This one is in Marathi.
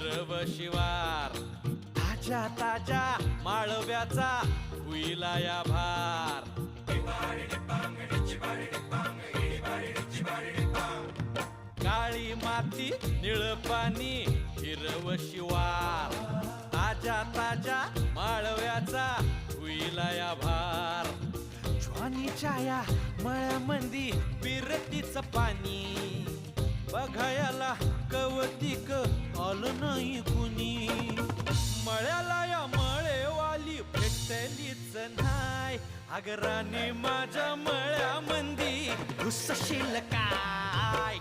हिरव शिवार ताज्या ताज्या माळव्याचा हुईला या भार काळी माती निळ पाणी हिरव शिवार ताज्या ताज्या माळव्याचा हुईला या भार ज्वानीच्या या मळ्यामंदी बिरतीचं पाणी बघायला कवतिक आलं नाही कुणी मळ्याला या मळेवाली भेटलीच नाय अगराने माझ्या मळ्यामंदी घुसशील काय